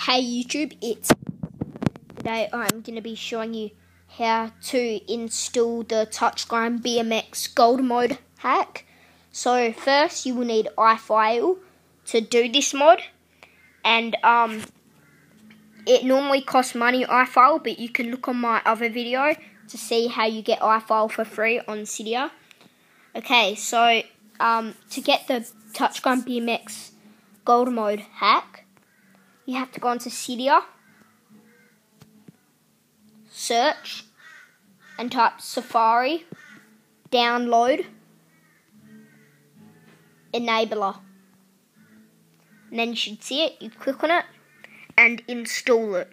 Hey YouTube, today I'm going to be showing you how to install the Touchgrind BMX gold mode hack. So first you will need iFile to do this mod, and it normally costs money iFile, but you can look on my other video to see how you get iFile for free on Cydia. Okay, so to get the Touchgrind BMX gold mode hack, you have to go into Cydia, search, and type Safari, download, enabler. And then you should see it, you click on it, and install it.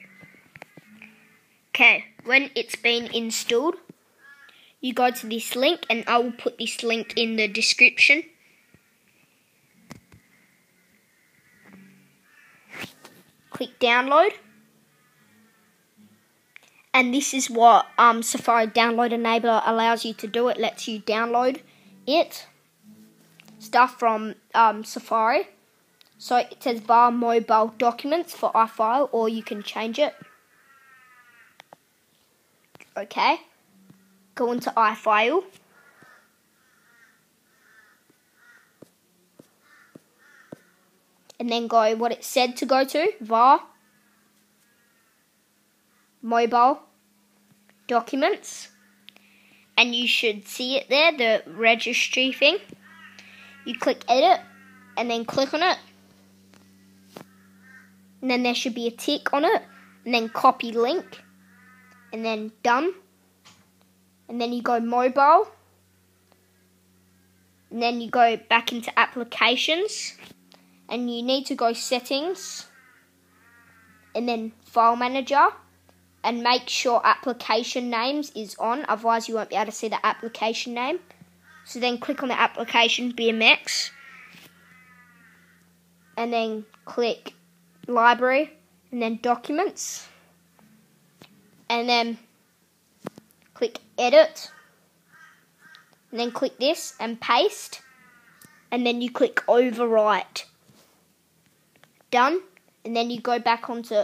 Okay, when it's been installed, you go to this link, and I will put this link in the description. Click download, and this is what Safari Download Enabler allows you to do. It lets you download stuff from Safari. So it says var mobile documents for iFile, or you can change it. Okay, go into iFile. And then go what it said to go to, var mobile documents, and you should see it there, the registry thing. You click edit and then click on it, and then there should be a tick on it, and then copy link, and then done. And then you go mobile, and then you go back into applications, and you need to go settings, and then file manager, and make sure application names is on, otherwise you won't be able to see the application name. So then click on the application BMX, and then click library, and then documents, and then click edit, and then click this and paste, and then you click overwrite. Done. And then you go back onto